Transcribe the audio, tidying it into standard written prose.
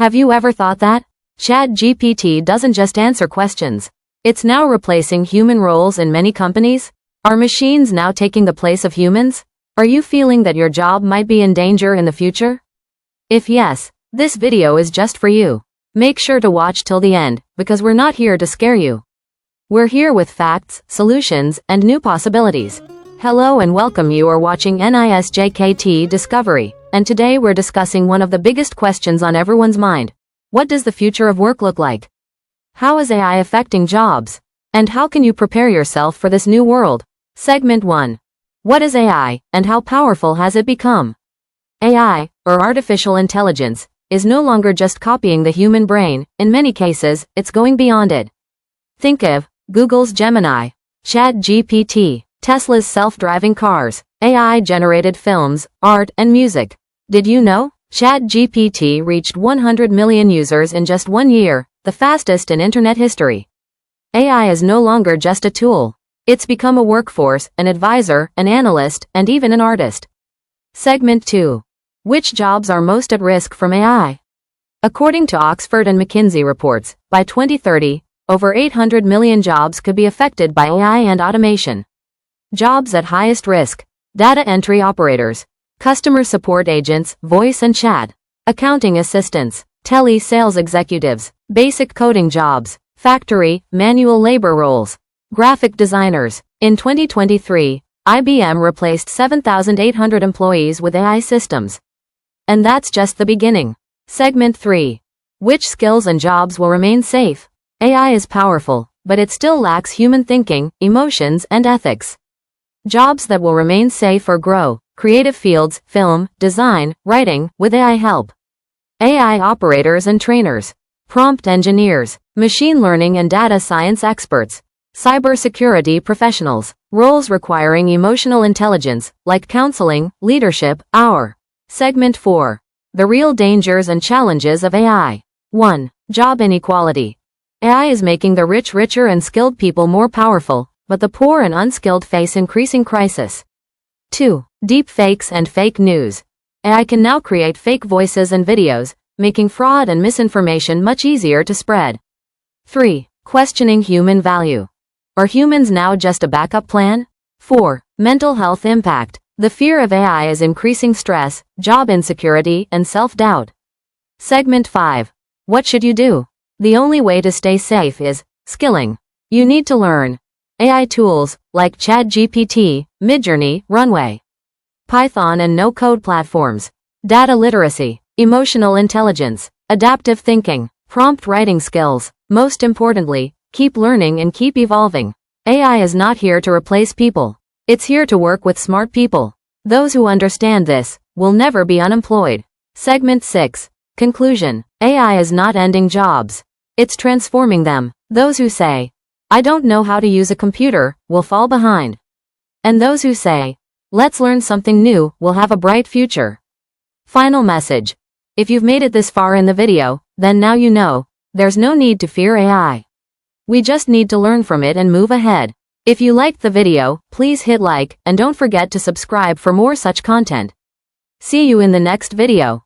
Have you ever thought that? ChatGPT doesn't just answer questions. It's now replacing human roles in many companies. Are machines now taking the place of humans? Are you feeling that your job might be in danger in the future? If yes, this video is just for you. Make sure to watch till the end, because we're not here to scare you. We're here with facts, solutions, and new possibilities. Hello and welcome. You are watching NISJKT Discovery, and today we're discussing one of the biggest questions on everyone's mind. What does the future of work look like? How is AI affecting jobs? And how can you prepare yourself for this new world? Segment 1. What is AI, and how powerful has it become? AI, or artificial intelligence, is no longer just copying the human brain. In many cases, it's going beyond it. Think of Google's Gemini, ChatGPT, Tesla's self-driving cars, AI-generated films, art, and music. Did you know? ChatGPT reached 100 million users in just 1 year, the fastest in internet history. AI is no longer just a tool. It's become a workforce, an advisor, an analyst, and even an artist. Segment 2. Which jobs are most at risk from AI? According to Oxford and McKinsey reports, by 2030, over 800 million jobs could be affected by AI and automation. Jobs at highest risk: data entry operators, customer support agents, voice and chat, accounting assistants, tele-sales executives, basic coding jobs, factory, manual labor roles, graphic designers. In 2023, IBM replaced 7,800 employees with AI systems. And that's just the beginning. Segment 3. Which skills and jobs will remain safe? AI is powerful, but it still lacks human thinking, emotions, and ethics. Jobs that will remain safe or grow: creative fields, film, design, writing, with AI help. AI operators and trainers, prompt engineers, machine learning and data science experts, cybersecurity professionals, roles requiring emotional intelligence, like counseling, leadership. Segment 4. The real dangers and challenges of AI. 1. Job inequality. AI is making the rich richer and skilled people more powerful, but the poor and unskilled face increasing crisis. 2. Deep fakes and fake news. AI can now create fake voices and videos, making fraud and misinformation much easier to spread. 3. Questioning human value. Are humans now just a backup plan? 4. Mental health impact. The fear of AI is increasing stress, job insecurity, and self-doubt. Segment 5. What should you do? The only way to stay safe is skilling. You need to learn AI tools like ChatGPT, Midjourney, Runway, Python and no-code platforms, data literacy, emotional intelligence, adaptive thinking, prompt writing skills. Most importantly, keep learning and keep evolving. AI is not here to replace people. It's here to work with smart people. Those who understand this will never be unemployed. Segment 6. Conclusion. AI is not ending jobs. It's transforming them. Those who say, "I don't know how to use a computer," will fall behind. And those who say, "Let's learn something new," will have a bright future. Final message. If you've made it this far in the video, then now you know, there's no need to fear AI. We just need to learn from it and move ahead. If you liked the video, please hit like, and don't forget to subscribe for more such content. See you in the next video.